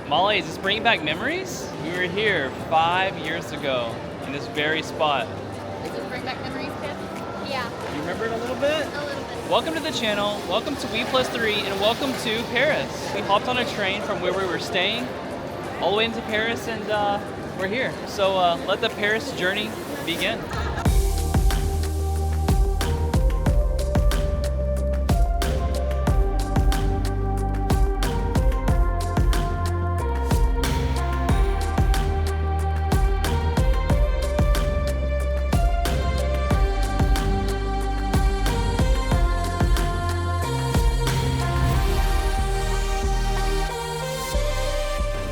Molly, is this bringing back memories? We were here 5 years ago in this very spot. Does this bring back memories, kid? Yeah. You remember it a little bit? A little bit. Welcome to the channel, welcome to We+3, and welcome to Paris. We hopped on a train from where we were staying all the way into Paris, and we're here. So let the Paris journey begin.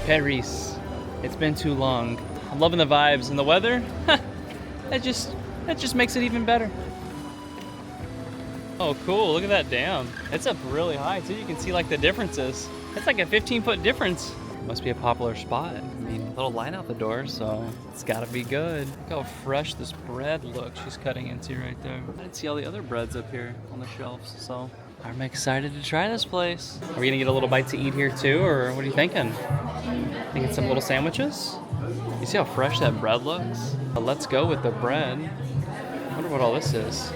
Paris. It's been too long. I'm loving the vibes and the weather. that just makes it even better. Oh, cool! Look at that dam. It's up really high too. You can see like the differences. It's like a 15-foot difference. Must be a popular spot. I mean, a little line out the door, so it's gotta be good. Look how fresh this bread looks. She's cutting into right there. I didn't see all the other breads up here on the shelves, so I'm excited to try this place. Are we gonna get a little bite to eat here too, or what are you thinking? Thinking some little sandwiches? You see how fresh that bread looks? Let's go with the bread. I wonder what all this is.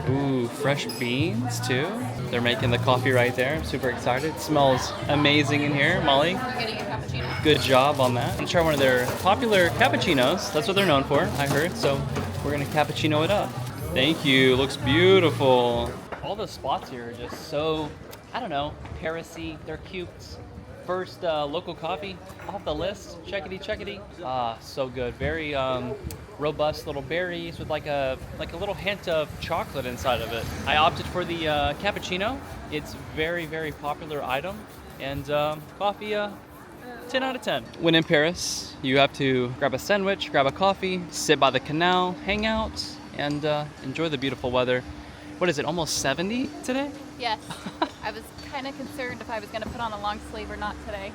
Ooh, fresh beans too. They're making the coffee right there. I'm super excited. It smells amazing in here. Molly, We're getting a cappuccino. good job on that. I'm trying one of their popular cappuccinos. That's what they're known for, I heard. So we're gonna cappuccino it up. Thank you, looks beautiful. All the spots here are just so, I don't know, Paris-y. They're cute. First local coffee off the list. Checkity. Ah, so good. Very robust little berries with like a little hint of chocolate inside of it. I opted for the cappuccino. It's very, very popular item. And coffee, 10 out of 10. When in Paris, you have to grab a sandwich, grab a coffee, sit by the canal, hang out, and enjoy the beautiful weather. What is it, almost 70 today? Yes. I was kind of concerned if I was going to put on a long sleeve or not today.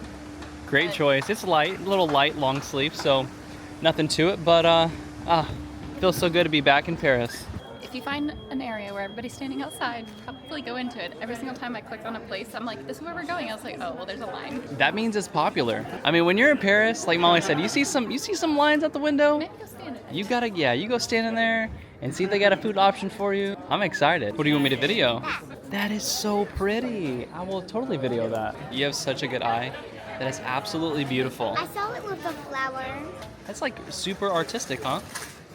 Great choice. It's light, a little light long sleeve, so nothing to it, but feels so good to be back in Paris. If you find an area where everybody's standing outside, probably go into it. Every single time I clicked on a place, I'm like, this is where we're going. I was like, oh, well, there's a line. That means it's popular. I mean, when you're in Paris, like Molly said, you see some lines out the window. Maybe go stand in it. You go stand in there and see if they got a food option for you. I'm excited. What do you want me to video? That is so pretty. I will totally video that. You have such a good eye. That is absolutely beautiful. I saw it with a flower. That's like super artistic, huh?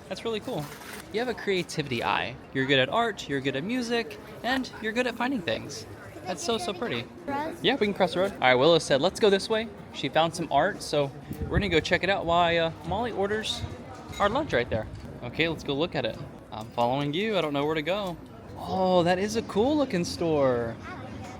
That's really cool. You have a creativity eye. You're good at art, you're good at music, and you're good at finding things. That's so pretty. Yeah, we can cross the road. All right, Willow said, let's go this way. She found some art, so we're gonna go check it out while Molly orders our lunch right there. Okay, let's go look at it. I'm following you, I don't know where to go. Oh, that is a cool looking store.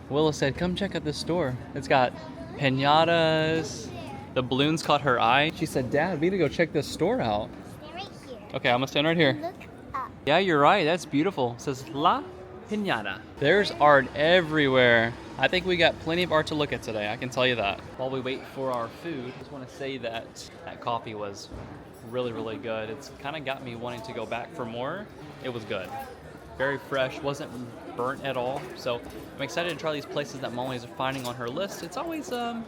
Willow said, come check out this store. It's got piñatas. The balloons caught her eye. She said, Dad, we need to go check this store out. Stand right here. Okay, I'm gonna stand right here. Look up. Yeah, you're right. That's beautiful. It says La Piñata. There's art everywhere. I think we got plenty of art to look at today. I can tell you that. While we wait for our food, I just want to say that that coffee was really, really good. It's kind of got me wanting to go back for more. It was good. Very fresh, wasn't burnt at all. So I'm excited to try these places that Molly's finding on her list. It's always a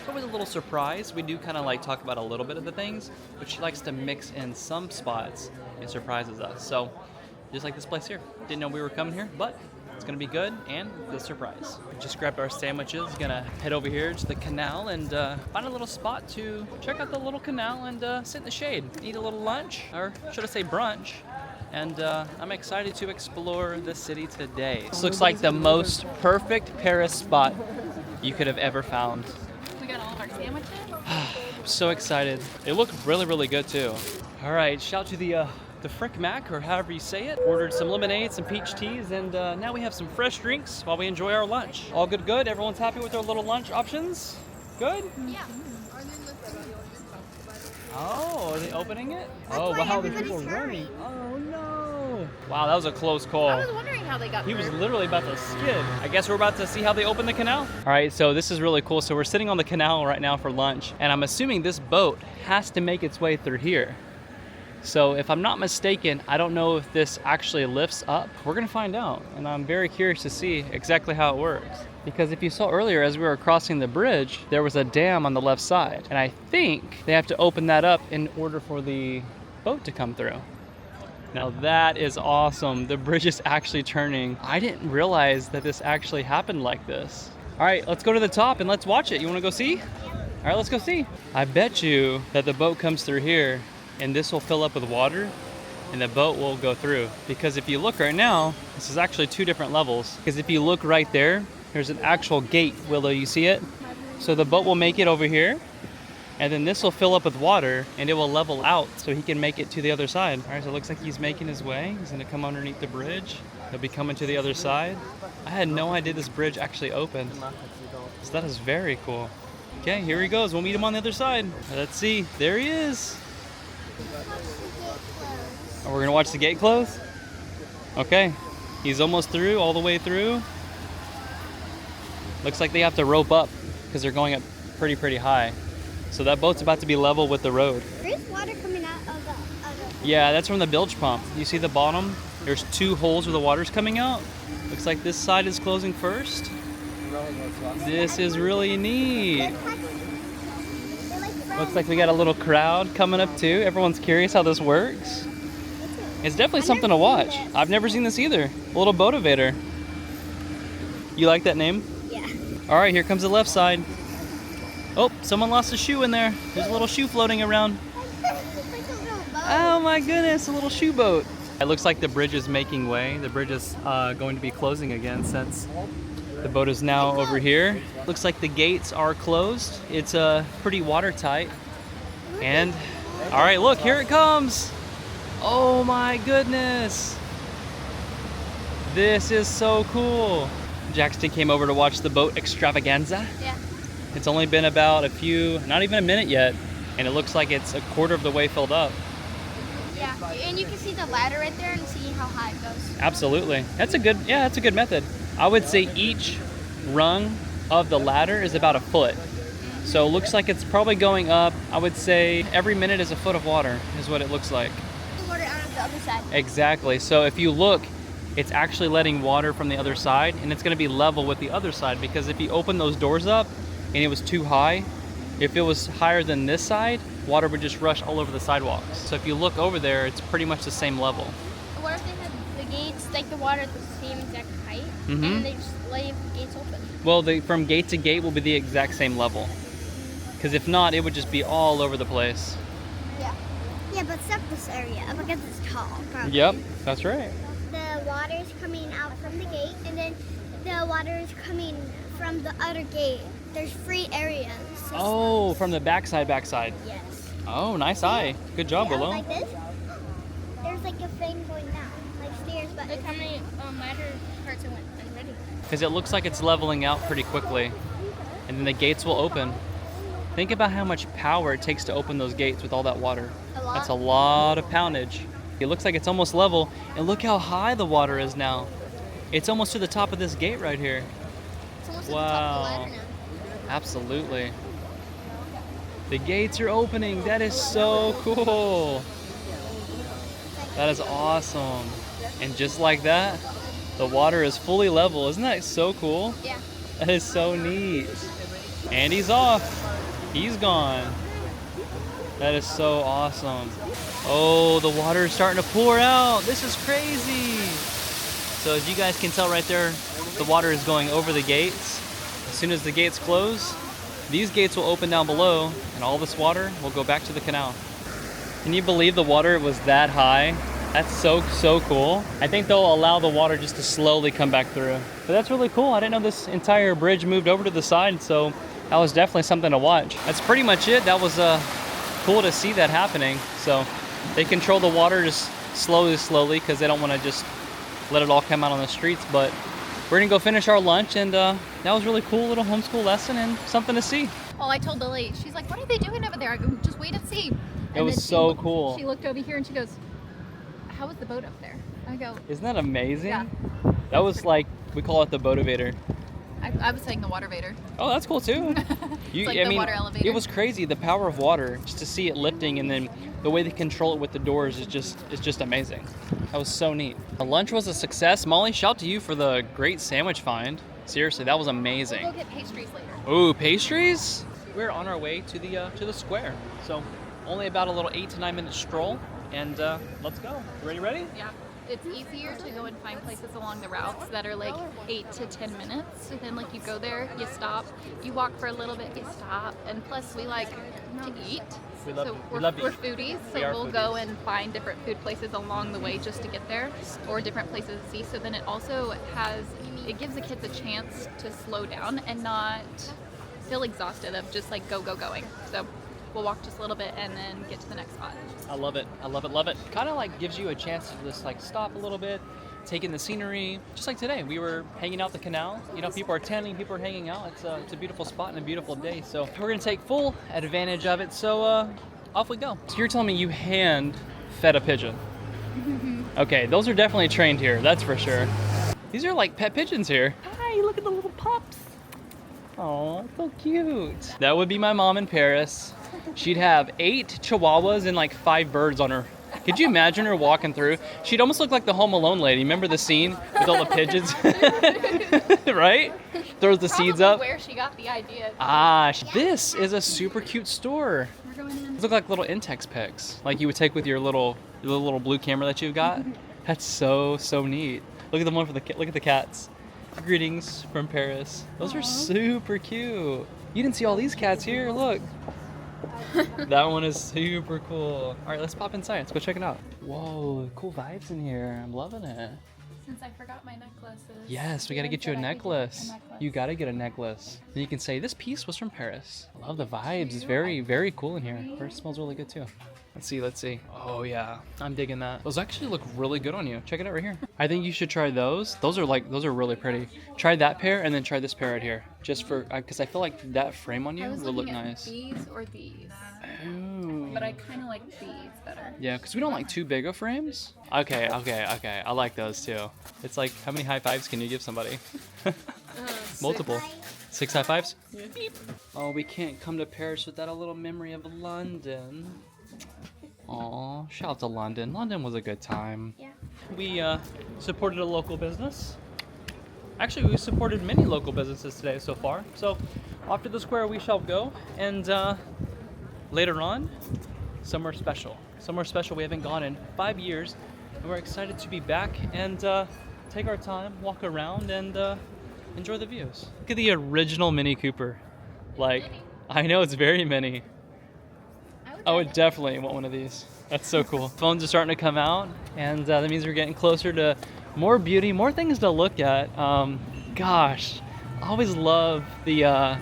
little surprise. We do kind of like talk about a little bit of the things, but she likes to mix in some spots and surprises us. So just like this place here. Didn't know we were coming here, but it's gonna be good and the surprise. Just grabbed our sandwiches. Gonna head over here to the canal and find a little spot to check out the little canal and sit in the shade. Eat a little lunch, or should I say brunch. And I'm excited to explore the city today. This looks like the most perfect Paris spot you could have ever found. We got all of our sandwiches. I'm so excited. It looked really, really good too. All right, shout to the Frick Mac, or however you say it. Ordered some lemonade, some peach teas, and now we have some fresh drinks while we enjoy our lunch. All good? Everyone's happy with their little lunch options? Good? Yeah. Oh, are they opening it? That's Oh, why wow, the everybody's people are running. hurrying. Oh, no. Wow, that was a close call. I was wondering how they got He was through. literally about to skid. I guess we're about to see how they open the canal. All right, so this is really cool. So we're sitting on the canal right now for lunch, and I'm assuming this boat has to make its way through here. So if I'm not mistaken, I don't know if this actually lifts up. We're gonna find out, and I'm very curious to see exactly how it works. Because if you saw earlier, as we were crossing the bridge, there was a dam on the left side. And I think they have to open that up in order for the boat to come through. Now that is awesome. The bridge is actually turning. I didn't realize that this actually happened like this. All right, let's go to the top and let's watch it. You wanna go see? All right, let's go see. I bet you that the boat comes through here and this will fill up with water and the boat will go through. Because if you look right now, this is actually two different levels. Because if you look right there, there's an actual gate. Willow, you see it? So the boat will make it over here, and then this will fill up with water and it will level out so he can make it to the other side. All right, so it looks like he's making his way. He's gonna come underneath the bridge. He'll be coming to the other side. I had no idea this bridge actually opened. So that is very cool. Okay, here he goes. We'll meet him on the other side. Let's see. There he is. Oh, we're gonna watch the gate close? Okay. He's almost through, all the way through. Looks like they have to rope up because they're going up pretty high. So that boat's about to be level with the road. There's water coming out of the Yeah, that's from the bilge pump. You see the bottom? There's two holes where the water's coming out. Looks like this side is closing first. This is really neat. Looks like we got a little crowd coming up too. Everyone's curious how this works. It's definitely something to watch. I've never seen this either. A little boativator. You like that name? Yeah. All right, here comes the left side. Oh, someone lost a shoe in there. There's a little shoe floating around. Oh my goodness, a little shoe boat. It looks like the bridge is making way. The bridge is going to be closing again since the boat is now over here. Looks like the gates are closed. It's pretty watertight. And, all right, look, here it comes. Oh my goodness. This is so cool. Jackson came over to watch the boat extravaganza. Yeah. It's only been about not even a minute yet, and it looks like it's a quarter of the way filled up. Yeah, and you can see the ladder right there and see how high it goes. Absolutely. That's a good method. I would say each rung of the ladder is about a foot. So it looks like it's probably going up. I would say every minute is a foot of water is what it looks like. The water out of the other side. Exactly. So if you look, it's actually letting water from the other side, and it's going to be level with the other side, because if you open those doors up and it was too high, if it was higher than this side, water would just rush all over the sidewalks. So if you look over there, it's pretty much the same level. What if they had the gates, like the water at the same exact height, Mm-hmm. and they just leave the gates open? Well, from gate to gate will be the exact same level. Because if not, it would just be all over the place. Yeah. Yeah, but except this area, because it's tall, probably. Yep, that's right. The water is coming out from the gate, and then the water is coming from the other gate. There's free areas. Oh, from the backside. Yes. Oh, nice eye. Good job, Yeah, Willow. like this. There's like a thing going down, like stairs, but Look how many ladder parts it went already. Because it looks like it's leveling out pretty quickly. And then the gates will open. Think about how much power it takes to open those gates with all that water. A lot. That's a lot of poundage. It looks like it's almost level. And look how high the water is now. It's almost to the top of this gate right here. It's almost at the top of the Wow. ladder now. Absolutely. The gates are opening. That is so cool. That is awesome. And just like that, the water is fully level. Isn't that so cool? Yeah. That is so neat. And he's off. He's gone. That is so awesome. Oh, the water is starting to pour out. This is crazy. So as you guys can tell right there, the water is going over the gates. As soon as the gates close, these gates will open down below, and all this water will go back to the canal. Can you believe the water was that high? That's so cool. I think they'll allow the water just to slowly come back through. But that's really cool. I didn't know this entire bridge moved over to the side, so that was definitely something to watch. That's pretty much it. That was cool to see that happening. So they control the water just slowly because they don't want to just let it all come out on the streets. But we're gonna go finish our lunch, and that was a really cool little homeschool lesson and something to see. Oh, I told Lily, she's like, what are they doing over there? I go, just wait and see. It was so cool. She looked over here and she goes, how was the boat up there? I go, Isn't that amazing? Yeah. That was like, we call it the boativator. I was saying the water vader. Oh, that's cool too. It's like the water elevator. It was crazy, the power of water, just to see it lifting, and then the way they control it with the doors is just amazing. That was so neat. The lunch was a success. Molly, shout to you for the great sandwich find. Seriously, that was amazing. We'll go get pastries later. Ooh, pastries? We're on our way to the square. So only about a little 8 to 9 minute stroll, and let's go. Ready? Yeah. It's easier to go and find places along the routes that are like 8 to 10 minutes. So then like you go there, you stop, you walk for a little bit, you stop, and plus we like to eat. We love we're to eat. foodies, so We are we'll foodies. go and find different food places along the way just to get there, or different places to see. So then it also gives the kids a chance to slow down and not feel exhausted of just like going. So we'll walk just a little bit and then get to the next spot. I love it. Kind of like gives you a chance to just like stop a little bit, take in the scenery. Just like today, we were hanging out the canal. You know, people are tanning, people are hanging out. It's a beautiful spot and a beautiful day. So we're gonna take full advantage of it. So off we go. So you're telling me you hand fed a pigeon? Okay, those are definitely trained here. That's for sure. These are like pet pigeons here. Hi, look at the little pups. Oh, so cute. That would be my mom in Paris. She'd have 8 chihuahuas and like 5 birds on her. Could you imagine her walking through? She'd almost look like the Home Alone lady. Remember the scene with all the pigeons? Right? Throws the seeds up. Where she got the idea. This is a super cute store. We're going in. These look like little Intex pics, like you would take with your little blue camera that you've got. That's so neat. Look at the one for look at the cats. Greetings from Paris. Those are super cute. You didn't see all these cats here. Look. That one is super cool. All right, let's pop inside. Let's go check it out. Whoa, cool vibes in here. I'm loving it. Since I forgot my necklaces. Yes, we got to get you a necklace. You got to get a necklace. Then you can say, this piece was from Paris. I love the vibes. It's very cool in here. It smells really good too. Let's see. Oh yeah, I'm digging that. Those actually look really good on you. Check it out right here. I think you should try those. Those are really pretty. Try that pair and then try this pair right here. Just for, because I feel like that frame on you will look nice. These or these. Ooh. But I kind of like these better. Yeah, because we don't like too big of frames. Okay. I like those too. It's like, how many high fives can you give somebody? Multiple. 6 high fives? Yeah. Beep. Oh, we can't come to Paris without a little memory of London. Aw, shout out to London. London was a good time. Yeah. We supported a local business. Actually, we supported many local businesses today so far. So, off to the square we shall go. And later on, somewhere special. Somewhere special we haven't gone in 5 years. And we're excited to be back and take our time, walk around, and enjoy the views. Look at the original Mini Cooper. Like, I know it's very mini. I would definitely want one of these. That's so cool. Phones are starting to come out, and that means we're getting closer to more beauty, more things to look at. Gosh, I always love the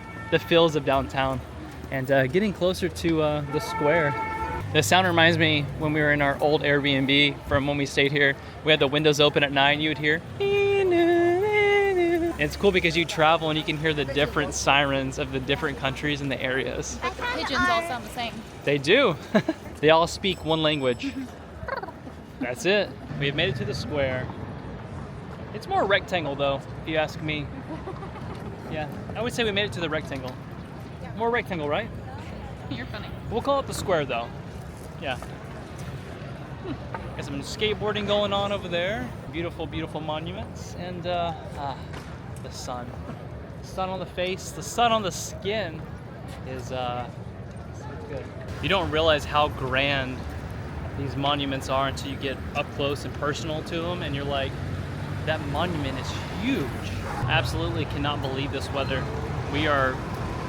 feels of downtown, and getting closer to the square. The sound reminds me when we were in our old Airbnb from when we stayed here. We had the windows open at night, and you would hear. It's cool because you travel and you can hear the different sirens of the different countries and the areas. The pigeons all sound the same. They do. They all speak one language. That's it. We have made it to the square. It's more rectangle though, if you ask me. Yeah, I would say we made it to the rectangle. More rectangle, right? You're funny. We'll call it the square though. Yeah. Got some skateboarding going on over there. Beautiful monuments. And the sun. The sun on the face, the sun on the skin is good. You don't realize how grand these monuments are until you get up close and personal to them, and you're like, that monument is huge. Absolutely cannot believe this weather. We are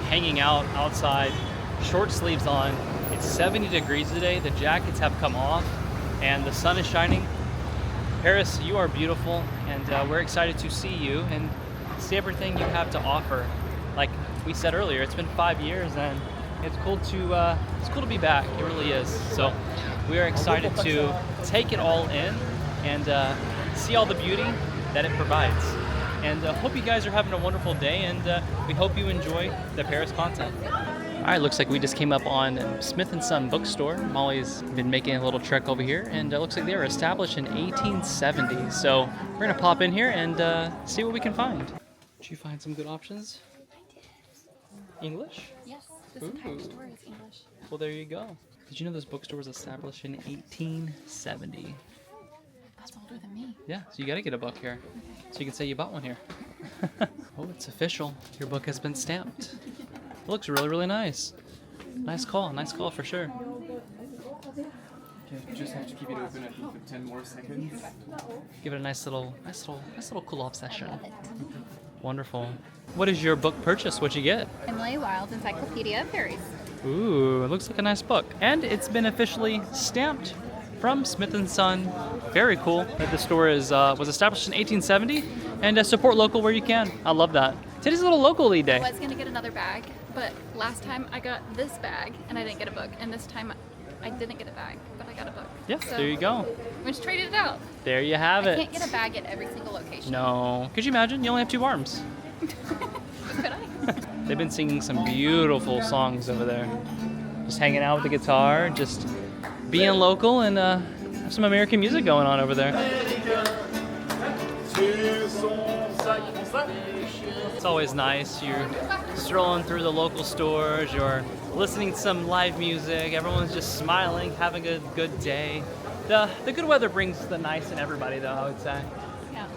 hanging out outside, short sleeves on. It's 70 degrees today. The jackets have come off and the sun is shining. Paris, you are beautiful, and we're excited to see you and see everything you have to offer. Like we said earlier, it's been 5 years, and it's cool to be back. It really is. So we are excited to take it all in and see all the beauty that it provides. And hope you guys are having a wonderful day, and we hope you enjoy the Paris content. All right, looks like we just came up on Smith & Son bookstore. Molly's been making a little trek over here, and it looks like they were established in 1870. So we're gonna pop in here and see what we can find. Did you find some good options? English? Yes, this entire store is English. Well, there you go. Did you know this bookstore was established in 1870? That's older than me. Yeah, so you gotta get a book here. So you can say you bought one here. Oh, it's official. Your book has been stamped. It looks really, really nice. Nice call for sure. Okay, you just have to keep it open, I think, for 10 more seconds. Give it a nice little cool off session. Wonderful. What is your book purchase? What'd you get? Emily Wilde's Encyclopedia of Fairies. Ooh, it looks like a nice book. And it's been officially stamped from Smith & Son. Very cool. The store was established in 1870. And support local where you can. I love that. Today's a little locally day. I was gonna get another bag, but last time I got this bag and I didn't get a book. And this time I didn't get a bag, but I got a book. Yeah, so there you go. We just traded it out. There you have I it. can't get a bag at every single location. No. Could you imagine? You only have 2 arms. Could I? They've been singing some beautiful songs over there. Just hanging out with the guitar, just being local, and have some American music going on over there. It's always nice. You're strolling through the local stores, you're listening to some live music, everyone's just smiling, having a good day. The good weather brings the nice in everybody, though, I would say. Yeah.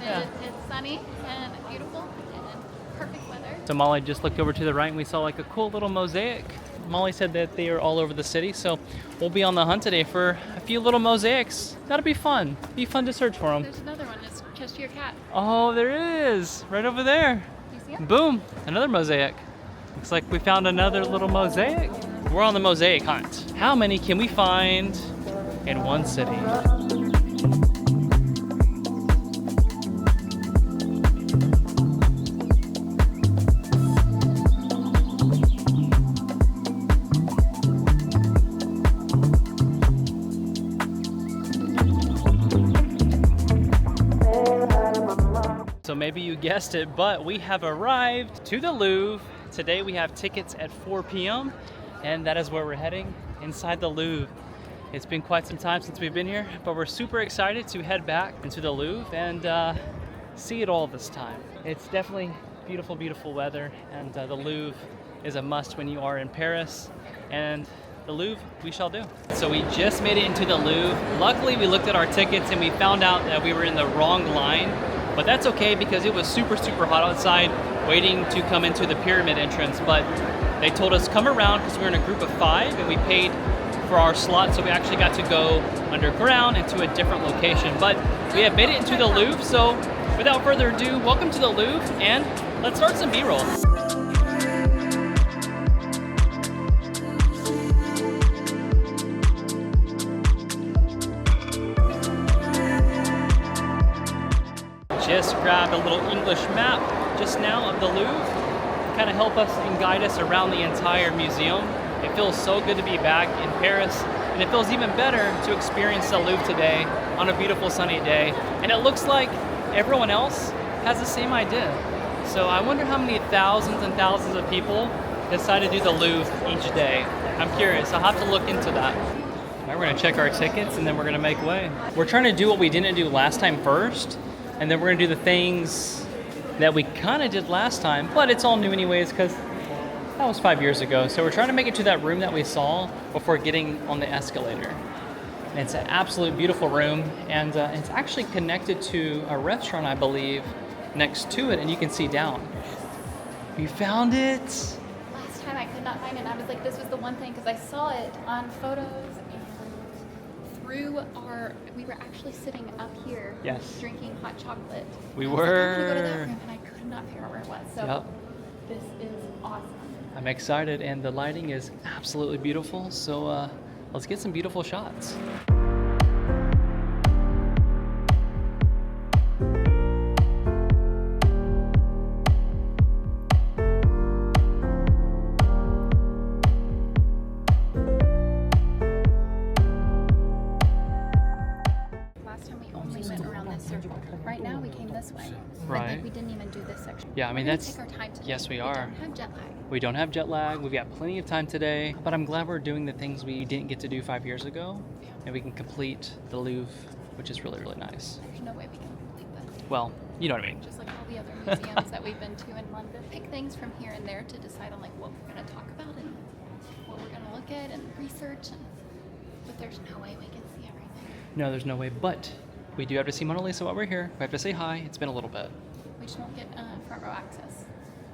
Yeah. It's sunny and beautiful and perfect weather. So Molly just looked over to the right and we saw like a cool little mosaic. Molly said that they are all over the city, so we'll be on the hunt today for a few little mosaics. That'll be fun. Be fun to search for them. There's another one. It's Cheshire Cat. Oh, there is. Right over there. Do you see it? Boom. Another mosaic. Looks like we found another little mosaic. We're on the mosaic hunt. How many can we find in one city? So maybe you guessed it, but we have arrived to the Louvre. Today we have tickets at 4 p.m. and that is where we're heading, inside the Louvre. It's been quite some time since we've been here, but we're super excited to head back into the Louvre and see it all this time. It's definitely beautiful, beautiful weather, and the Louvre is a must when you are in Paris, and the Louvre we shall do. So we just made it into the Louvre. Luckily we looked at our tickets and we found out that we were in the wrong line, but that's okay because it was super, super hot outside waiting to come into the pyramid entrance. But they told us come around because we were in a group of 5 and we paid for our slot, so we actually got to go underground into a different location. But we have made it into the Louvre, so without further ado, welcome to the Louvre and let's start some B-roll. Just grabbed a little English map just now of the Louvre to kind of help us and guide us around the entire museum. It feels so good to be back in Paris, and it feels even better to experience the Louvre today on a beautiful sunny day. And it looks like everyone else has the same idea. So I wonder how many thousands and thousands of people decide to do the Louvre each day. I'm curious. I'll have to look into that. All right, we're gonna check our tickets and then we're gonna make way. We're trying to do what we didn't do last time first, and then we're gonna do the things that we kind of did last time, but it's all new anyways because that was 5 years ago. So we're trying to make it to that room that we saw before getting on the escalator. And it's an absolute beautiful room, and it's actually connected to a restaurant, I believe, next to it, and you can see down. We found it. Last time I could not find it. I was like, this was the one thing because I saw it on photos and we were actually sitting up here Yes. drinking hot chocolate. We And I was like, I want to go to that were. room, and I could not figure out where it was. So Yep. this is awesome. I'm excited, and the lighting is absolutely beautiful, so let's get some beautiful shots. Last time we only went around this circle. Right now we came this way. Right. Like we didn't even do this section. Yeah, I mean, We're gonna that's- take our time today. yes, we We are. don't have jet lag. We don't have jet lag. We've got plenty of time today, but I'm glad we're doing the things we didn't get to do 5 years ago, and we can complete the Louvre, which is really, really nice. There's no way we can complete this. Well, You know what I mean? Just like all the other museums that we've been to in London. Pick things from here and there to decide on like what we're going to talk about and what we're going to look at and research. But there's no way we can see everything. No, there's no way, but we do have to see Mona Lisa while we're here. We have to say hi. It's been a little bit. We just won't get front row access.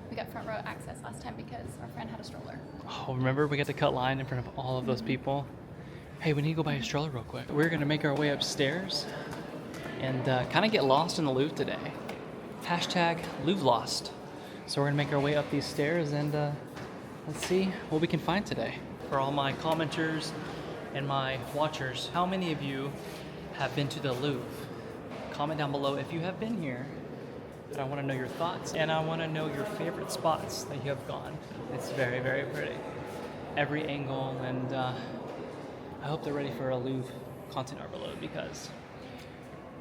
We got front row access last time because our friend had a stroller. Oh, remember we got to cut line in front of all of those people? Hey, we need to go buy a stroller real quick. We're gonna make our way upstairs and kind of get lost in the Louvre today. Hashtag Louvre lost. So we're gonna make our way up these stairs and let's see what we can find today. For all my commenters and my watchers, how many of you have been to the Louvre? Comment down below if you have been here. But I want to know your thoughts and I want to know your favorite spots that you have gone. It's very, very pretty. Every angle, and I hope they're ready for a Louvre content overload because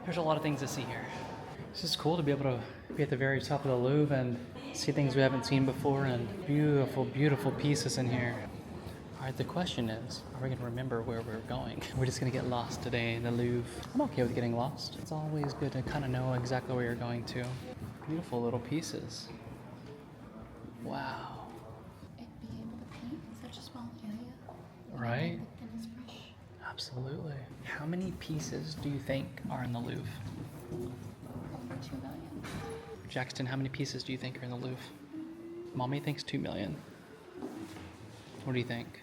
there's a lot of things to see here. It's just cool to be able to be at the very top of the Louvre and see things we haven't seen before and beautiful, beautiful pieces in here. All right, the question is, are we going to remember where we're going? We're just going to get lost today in the Louvre. I'm okay with getting lost. It's always good to kind of know exactly where you're going to. Beautiful little pieces. Wow. And being able to paint such a small area. Right? And it's fresh. Absolutely. How many pieces do you think are in the Louvre? Over 2 million. Jackson, how many pieces do you think are in the Louvre? Mommy thinks 2 million. What do you think?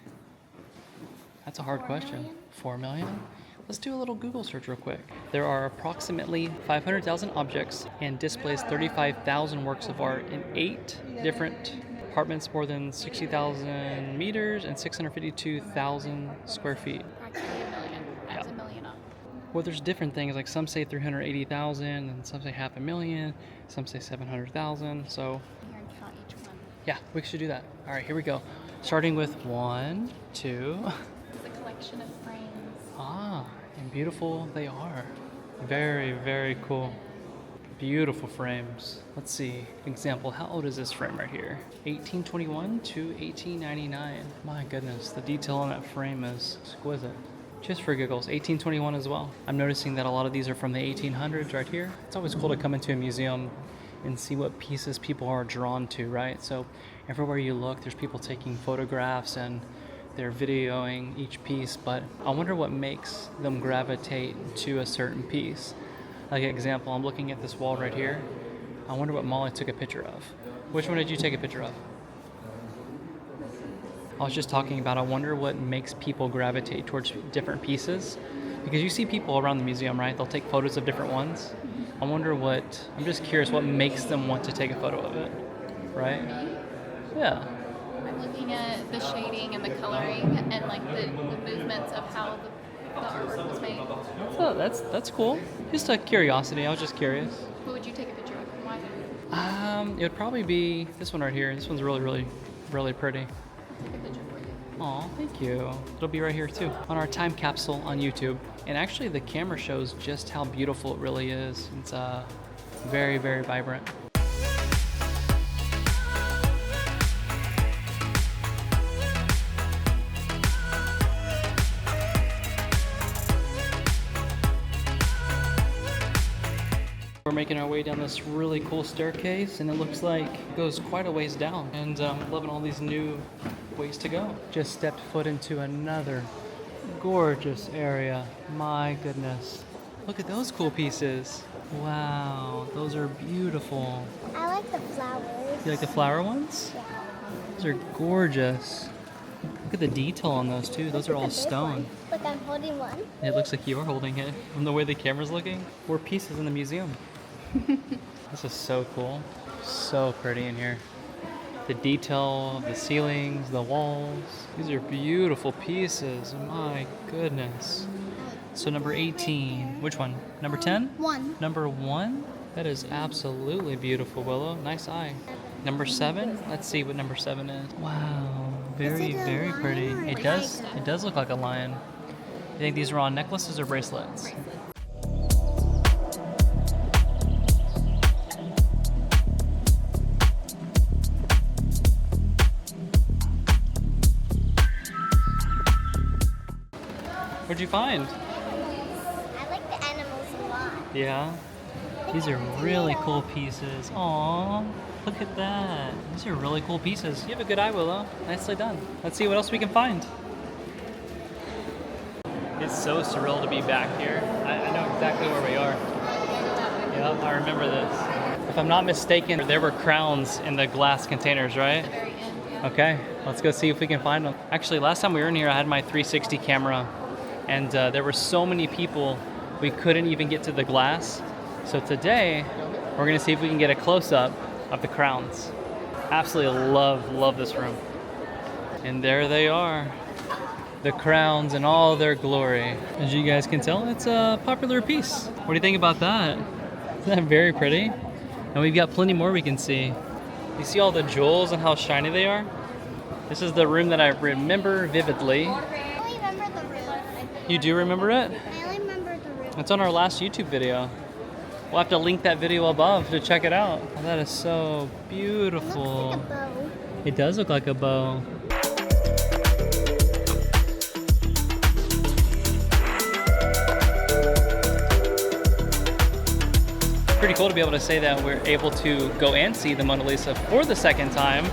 That's a hard 4 question. million? 4 million? Let's do a little Google search real quick. There are approximately 500,000 objects and displays 35,000 works of art in 8 different apartments, more than 60,000 meters and 652,000 square feet. Practically a million. Adds Yeah. a million up. Well, there's different things. Like some say 380,000 and some say 500,000, some say 700,000. So Here and count each one. yeah, we should do that. All right, here we go. Starting with 1, 2. It's a collection of frames. Ah, and beautiful they are. Very, very cool. Beautiful frames. Let's see. Example, how old is this frame right here? 1821 to 1899. My goodness, the detail on that frame is exquisite. Just for giggles, 1821 as well. I'm noticing that a lot of these are from the 1800s right here. It's always cool to come into a museum and see what pieces people are drawn to, right? So everywhere you look, there's people taking photographs and they're videoing each piece, but I wonder what makes them gravitate to a certain piece. Like example, I'm looking at this wall right here. I wonder what Molly took a picture of. Which one did you take a picture of? I was just talking about, I wonder what makes people gravitate towards different pieces. Because you see people around the museum, right? They'll take photos of different ones. I wonder I'm just curious what makes them want to take a photo of it, right? Yeah. I'm looking at the shading and the coloring and like the movements of how the artwork was made. Oh, that's cool. Just a curiosity. I was just curious. Who would you take a picture of and why? It would probably be this one right here. This one's really, really, really pretty. I'll take a picture for you. Aw, thank you. It'll be right here too on our time capsule on YouTube. And actually, the camera shows just how beautiful it really is. It's very, very vibrant. We're making our way down this really cool staircase, and it looks like it goes quite a ways down. And loving all these new ways to go. Just stepped foot into another gorgeous area. My goodness. Look at those cool pieces. Wow, those are beautiful. I like the flowers. You like the flower ones? Yeah. Those are gorgeous. Look at the detail on those too. Those are all The big stone. one. Look, I'm holding one. It looks like you are holding it from the way the camera's looking. 4 pieces in the museum. This is so cool. So pretty in here. The detail of the ceilings, the walls. These are beautiful pieces. My goodness. So number 18. Which one? Number 10? 1. Number 1? That is absolutely beautiful, Willow. Nice eye. Number 7? Let's see what number 7 is. Wow. Very, Is it a very lion pretty. or a It does. tiger? It does look like a lion. You think these are on necklaces or bracelets? Bracelet. What'd you find? I like the animals a lot. Yeah. I These are really cool pieces. Aww, look at that. These are really cool pieces. You have a good eye, Willow. Nicely done. Let's see what else we can find. It's so surreal to be back here. I know exactly where we are. Yep, I remember this. If I'm not mistaken, there were crowns in the glass containers, right? Okay, let's go see if we can find them. Actually, last time we were in here, I had my 360 camera, and there were so many people, we couldn't even get to the glass. So today, we're gonna see if we can get a close-up of the crowns. Absolutely love this room. And there they are. The crowns in all their glory. As you guys can tell, it's a popular piece. What do you think about that? Isn't that very pretty? And we've got plenty more we can see. You see all the jewels and how shiny they are? This is the room that I remember vividly. I only remember the room. You do remember it? I only remember the room. It's on our last YouTube video. We'll have to link that video above to check it out. Oh, that is so beautiful. It looks like a bow. It does look like a bow. Pretty cool to be able to say that we're able to go and see the Mona Lisa for the second time.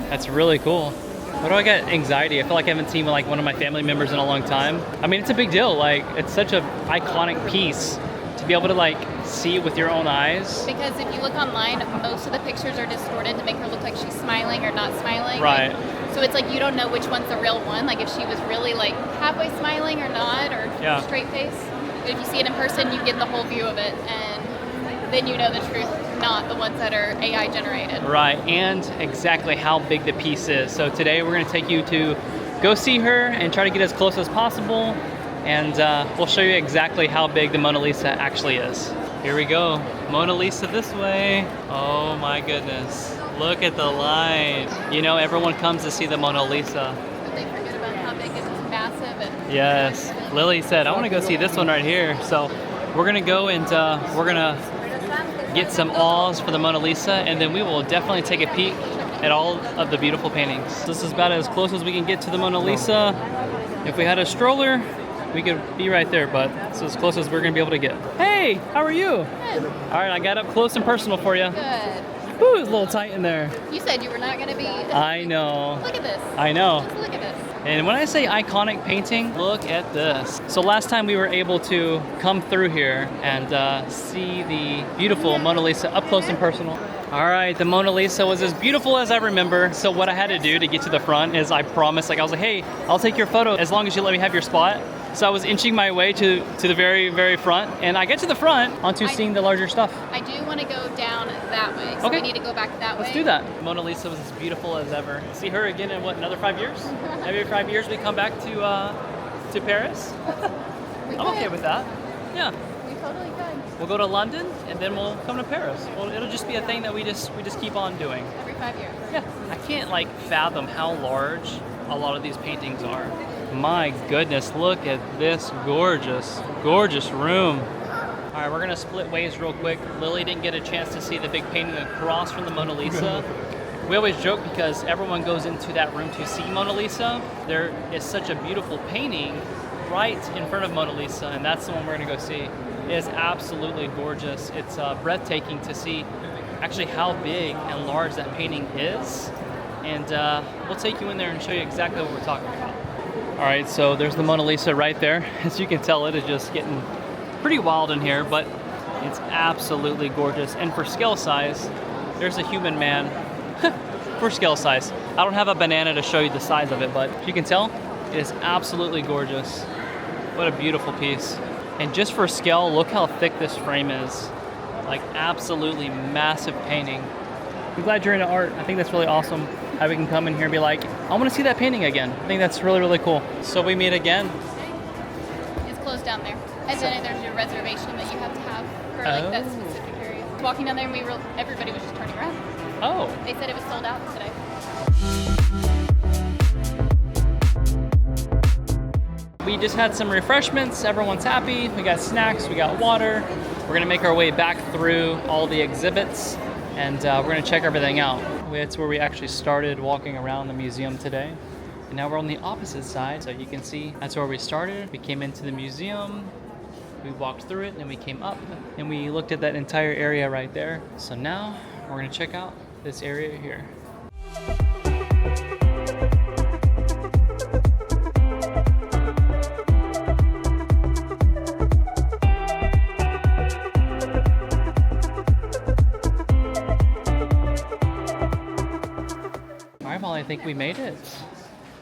That's really cool. Why do I get anxiety? I feel like I haven't seen like one of my family members in a long time. I mean, it's a big deal. Like, it's such an iconic piece to be able to like see it with your own eyes. Because if you look online, most of the pictures are distorted to make her look like she's smiling or not smiling. Right. So it's like you don't know which one's the real one. Like if she was really like halfway smiling or not, or straight face. But if you see it in person, you get the whole view of it, and then you know the truth, not the ones that are AI generated. Right, and exactly how big the piece is. So today we're going to take you to go see her and try to get as close as possible, and we'll show you exactly how big the Mona Lisa actually is. Here we go, Mona Lisa this way. Oh my goodness, look at the line. You know, everyone comes to see the Mona Lisa. But they forget about how big it is, massive. And Yes, Lily said, I want to go see this one right here. So we're going to go and we're going to get some awes for the Mona Lisa, and then we will definitely take a peek at all of the beautiful paintings. This is about as close as we can get to the Mona Lisa. If we had a stroller, we could be right there, but it's as close as we're gonna be able to get. Hey, how are you? Good. All right, I got up close and personal for you. Good. Ooh, it's a little tight in there. You said you were not going to be. I know. Look at this. I know. Just look at this. And when I say iconic painting, look at this. So last time we were able to come through here and see the beautiful Mona Lisa up close and personal. All right, the Mona Lisa was as beautiful as I remember. So what I had to do to get to the front is I promised, I was like, hey, I'll take your photo as long as you let me have your spot. So I was inching my way to the very front, and I get to the front onto seeing the larger stuff. I do want to go down that way, so we need to go back that way. Let's do that. Mona Lisa was as beautiful as ever. See her again in what, another 5 years? Every 5 years we come back to Paris. I'm okay with that. Yeah. We totally could. We'll go to London and then we'll come to Paris. Well, it'll just be a thing that we just keep on doing. Every 5 years. Yeah. I can't like fathom how large a lot of these paintings are. My goodness, look at this gorgeous room. All right, we're gonna split ways real quick. Lily didn't get a chance to see the big painting across from the Mona Lisa. We always joke because everyone goes into that room to see Mona Lisa. There is such a beautiful painting right in front of Mona Lisa, and that's the one we're gonna go see. It is absolutely gorgeous. It's breathtaking to see actually how big and large that painting is. And we'll take you in there and show you exactly what we're talking about. All right, so there's the Mona Lisa right there. As you can tell, it is just getting pretty wild in here, but it's absolutely gorgeous. And for scale size, there's a human man for scale size. I don't have a banana to show you the size of it, but you can tell it is absolutely gorgeous. What a beautiful piece. And just for scale, look how thick this frame is. Like absolutely massive painting. I'm glad you're into art. I think that's really awesome. How we can come in here and be like, I want to see that painting again. I think that's really cool. So we meet again. It's closed down there. And then there's your reservation that you have to have for like that specific area. Walking down there, and everybody was just turning around. Oh. They said it was sold out today. We just had some refreshments. Everyone's happy. We got snacks. We got water. We're gonna make our way back through all the exhibits, and we're gonna check everything out. That's where we actually started walking around the museum today. And now we're on the opposite side, so you can see that's where we started. We came into the museum, We walked through it, and then we came up, and we looked at that entire area right there. So now we're gonna check out this area here. All right, Molly, I think we made it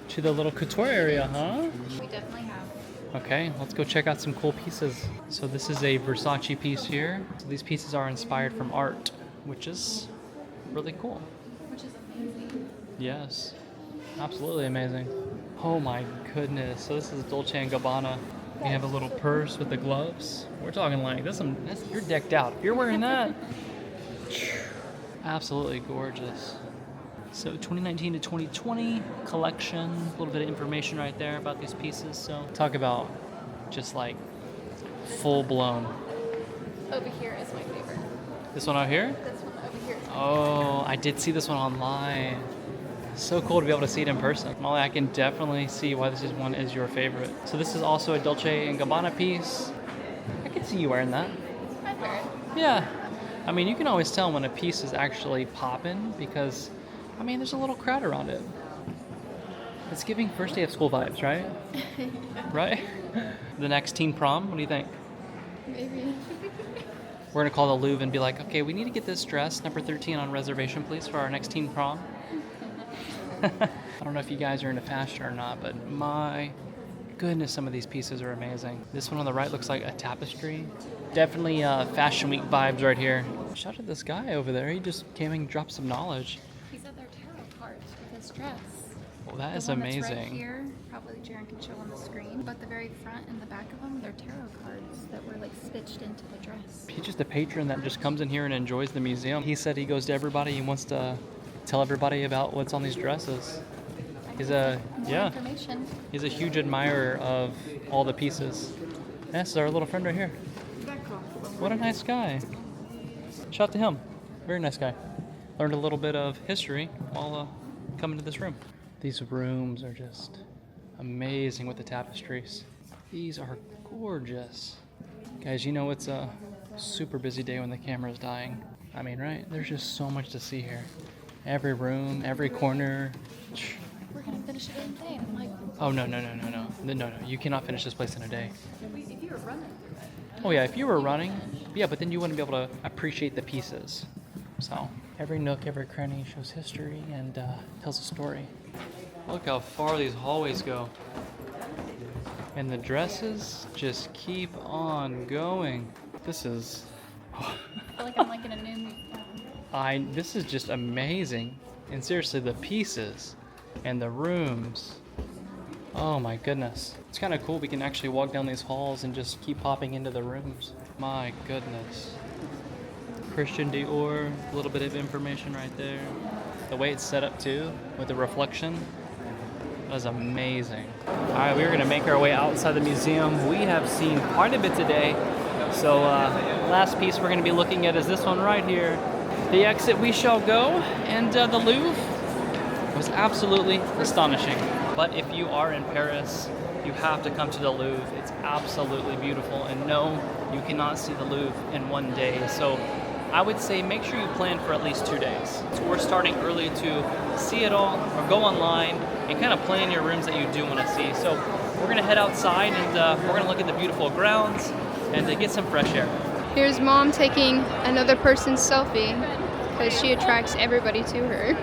to the little couture area, huh? We definitely have. Okay, let's go check out some cool pieces. So this is a Versace piece here. So these pieces are inspired from art, which is really cool. Which is amazing. Yes, absolutely amazing. Oh my goodness. So this is Dolce & Gabbana. You have a little purse with the gloves. We're talking like this. You're decked out. If you're wearing that, absolutely gorgeous. So 2019 to 2020 collection, a little bit of information right there about these pieces. So talk about just like full blown. Over here is my favorite. This one out here? This one over here. Oh, I did see this one online. So cool to be able to see it in person. Molly, I can definitely see why this one is your favorite. So this is also a Dolce & Gabbana piece. I can see you wearing that. I'd wear it. Yeah. I mean, you can always tell when a piece is actually popping because I mean, there's a little crowd around it. It's giving first day of school vibes, right? Right? The next teen prom, what do you think? Maybe. We're gonna call the Louvre and be like, okay, we need to get this dress, number 13 on reservation, please, for our next teen prom. I don't know if you guys are into fashion or not, but my goodness, some of these pieces are amazing. This one on the right looks like a tapestry. Definitely Fashion Week vibes right here. Shout out to this guy over there. He just came and dropped some knowledge. He said they're tarot cards with his dress. Well, that is the one amazing. That's right here, probably Jaren can show on the screen, but the very front and the back of them, they're tarot cards that were like stitched into the dress. He's just a patron that just comes in here and enjoys the museum. He said he goes to everybody and wants to tell everybody about what's on these dresses. He's a Information. He's a huge admirer of all the pieces. This is our little friend right here. What a nice guy. Shout out to him. Very nice guy. Learned a little bit of history while coming to this room. These rooms are just amazing with the tapestries. These are gorgeous. Guys, you know it's a super busy day when the camera's dying. I mean, right? There's just so much to see here. Every room, every corner. We're gonna finish it in a day. I'm like, Oh, no. You cannot finish this place in a day. if you were running. Oh yeah, if you were running, yeah, but then you wouldn't be able to appreciate the pieces. So every nook, every cranny shows history and tells a story. Look how far these hallways go. And the dresses just keep on going. This is... I feel like I'm like in a new movie. This is just amazing. And seriously, the pieces and the rooms. Oh my goodness. It's kind of cool. We can actually walk down these halls and just keep popping into the rooms. My goodness. Christian Dior, a little bit of information right there. The way it's set up too, with the reflection, that is amazing. All right, we're gonna make our way outside the museum. We have seen quite a bit today. So last piece we're gonna be looking at is this one right here. The exit we shall go, and the Louvre was absolutely astonishing. But if you are in Paris, you have to come to the Louvre. It's absolutely beautiful. And no, you cannot see the Louvre in one day. So I would say make sure you plan for at least 2 days. So we're starting early to see it all, or go online and kind of plan your rooms that you do want to see. So we're gonna head outside and we're gonna look at the beautiful grounds and get some fresh air. Here's Mom taking another person's selfie because she attracts everybody to her.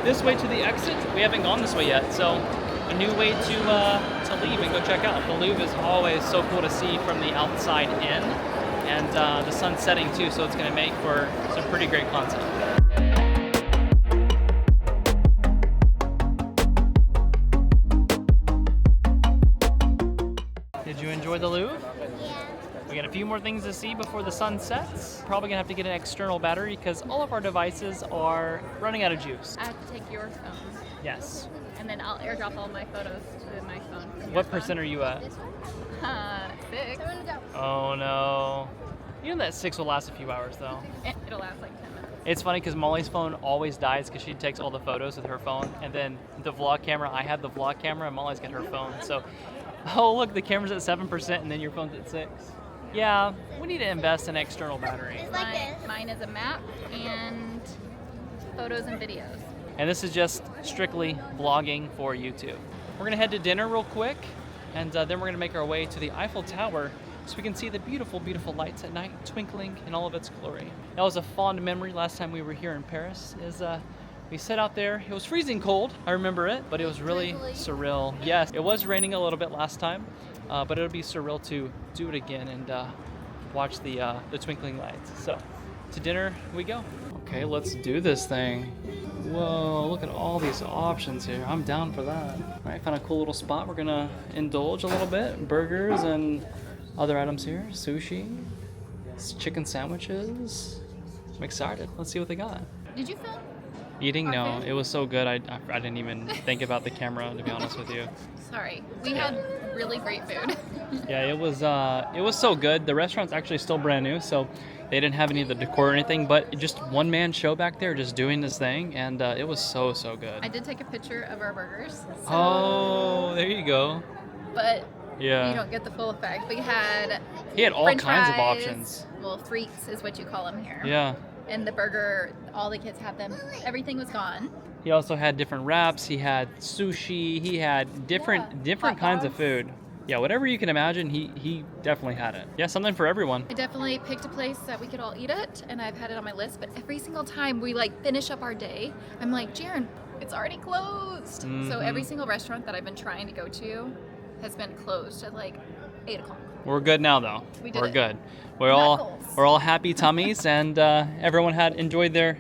This way to the exit. We haven't gone this way yet, so a new way to leave and go check out. The Louvre is always so cool to see from the outside in, and the sun's setting too, so it's going to make for some pretty great content. Did you enjoy the Louvre? Yeah. We got a few more things to see before the sun sets. Probably gonna have to get an external battery because all of our devices are running out of juice. I have to take your phone, Yes. and then I'll airdrop all my photos to my phone. from your What phone. percent are you at? 6. Oh no. You know that 6 will last a few hours though. It'll last like 10 minutes. It's funny because Molly's phone always dies because she takes all the photos with her phone, and then the vlog camera, I have the vlog camera, and Molly's got her phone. So, oh look, the camera's at 7% and then your phone's at 6. Yeah, we need to invest in external battery. It's like this. Mine is a map and photos and videos. And this is just strictly vlogging for YouTube. We're gonna head to dinner real quick, and then we're gonna make our way to the Eiffel Tower so we can see the beautiful, beautiful lights at night twinkling in all of its glory. That was a fond memory last time we were here in Paris. We sat out there, it was freezing cold, I remember it, but it was really surreal. Yes, it was raining a little bit last time, but it'll be surreal to do it again and watch the twinkling lights. So, to dinner we go. Okay, let's do this thing. Whoa, look at all these options here. I'm down for that. All right, found a cool little spot. We're gonna indulge a little bit. Burgers and other items here. Sushi, chicken sandwiches. I'm excited. Let's see what they got. Did you film? Eating? No, it was so good. I didn't even think about the camera, to be honest with you. Sorry, we had really great food. Yeah, it was so good. The restaurant's actually still brand new, so they didn't have any of the decor or anything, but just one man show back there just doing this thing, and it was so good. I did take a picture of our burgers. So, oh, there you go. But Yeah. you don't get the full effect. But He had all French kinds of fries, options. Well, frites is what you call them here. Yeah. And the burger, all the kids have them. Everything was gone. He also had different wraps. He had sushi. He had different Hot kinds of dogs. food. Yeah, whatever you can imagine, he definitely had it. Yeah, something for everyone. I definitely picked a place that we could all eat at, and I've had it on my list. But every single time we finish up our day, I'm like, Jaren, it's already closed. So every single restaurant that I've been trying to go to has been closed at 8 o'clock. We're good now, though. We did We're it. good. Knuckles. We're all happy tummies, and everyone enjoyed their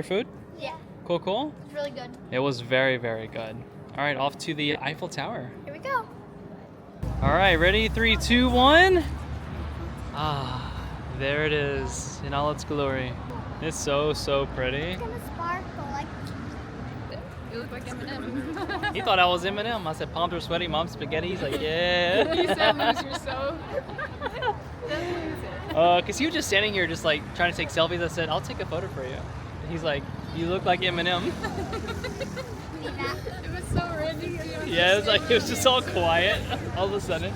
food. Yeah, Cool. it's really good. It was very good. All right, off to the Eiffel Tower. Here we go. All right, ready? 3, 2, 1. Ah, there it is in all its glory. It's so pretty. It's gonna sparkle like. It looked like M&M. He thought I was Eminem. I said, palms are sweaty, mom's spaghetti. He's like, yeah. You said lose yourself. Because he was just standing here just trying to take selfies. I said, I'll take a photo for you. And he's like, you look like Eminem. It was so random. Yeah, it was just all quiet all of a sudden.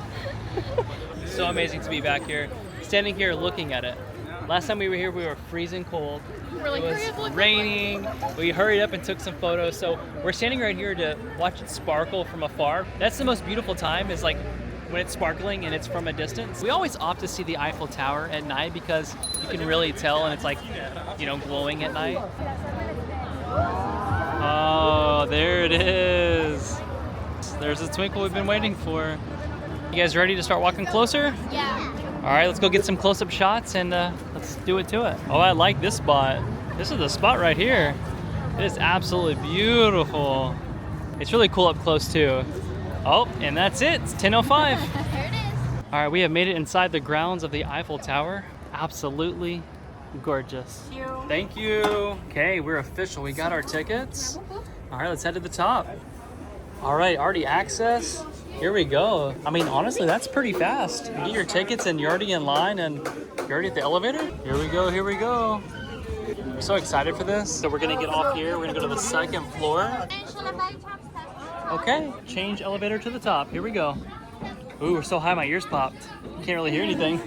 So amazing to be back here, standing here looking at it. Last time we were here, we were freezing cold. We're like, It hurry up, was look. raining. We hurried up and took some photos. So we're standing right here to watch it sparkle from afar. That's the most beautiful time, is when it's sparkling and it's from a distance. We always opt to see the Eiffel Tower at night because you can really tell, and it's glowing at night. Oh, there it is. There's the twinkle we've been waiting for. You guys ready to start walking closer? Yeah. All right, let's go get some close-up shots and let's do it to it. Oh, I like this spot. This is the spot right here. It is absolutely beautiful. It's really cool up close too. Oh, and that's it. It's 10:05. There it is. All right, we have made it inside the grounds of the Eiffel Tower. Absolutely gorgeous. Thank you. Okay, we're official. We got our tickets. All right, let's head to the top. All right, already access. Here we go. I mean, honestly, that's pretty fast. You get your tickets and you're already in line and you're already at the elevator. Here we go. I'm so excited for this. So we're gonna get off here. We're gonna go to the second floor. Okay, change elevator to the top. Here we go. Ooh, we're so high, my ears popped. Can't really hear anything.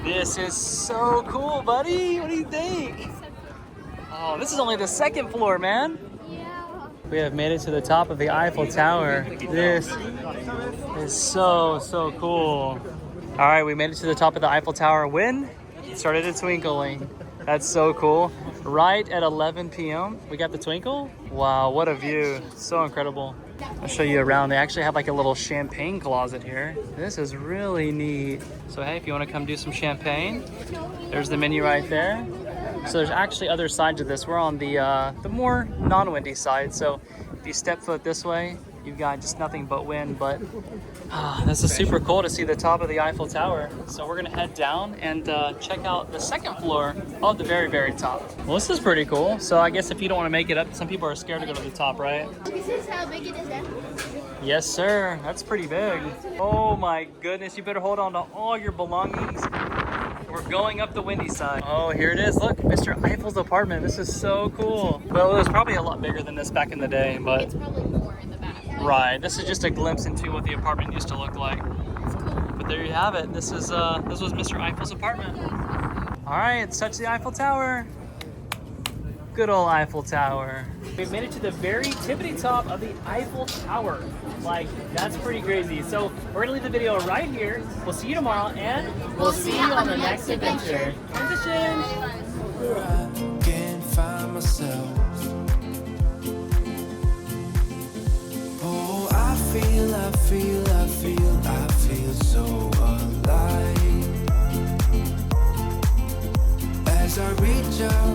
This is so cool, buddy. What do you think? Oh, this is only the second floor, man. Yeah. We have made it to the top of the Eiffel Tower. This is so cool. All right, we made it to the top of the Eiffel Tower when it started twinkling. That's so cool. Right at 11 p.m., we got the twinkle. Wow, what a view. So incredible. I'll show you around. They actually have a little champagne closet here. This is really neat. So hey, if you want to come do some champagne, there's the menu right there. So there's actually other sides of this. We're on the more non-windy side. So if you step foot this way, you've got just nothing but wind. But this is super cool to see the top of the Eiffel Tower. So we're gonna head down and check out the second floor of the very top. Well, this is pretty cool. So I guess if you don't want to make it up, some people are scared to go to the top, right? This is how big it is then. Yes, sir. That's pretty big. Oh my goodness, you better hold on to all your belongings. We're We're going up the windy side. Oh, here it is. Look, Mr. Eiffel's apartment. This is so cool. Well, it was probably a lot bigger than this back in the day, but It's probably more in the back. right. This is just a glimpse into what the apartment used to look like. It's cool. But there you have it. This was Mr. Eiffel's apartment. All right, let's touch the Eiffel Tower. Good old Eiffel Tower. We've made it to the very tippity top of the Eiffel Tower. Like, that's pretty crazy. So we're gonna leave the video right here. We'll see you tomorrow, and we'll see you on the next adventure. Transition. I can't find myself. Oh, I feel so alive. As I reach out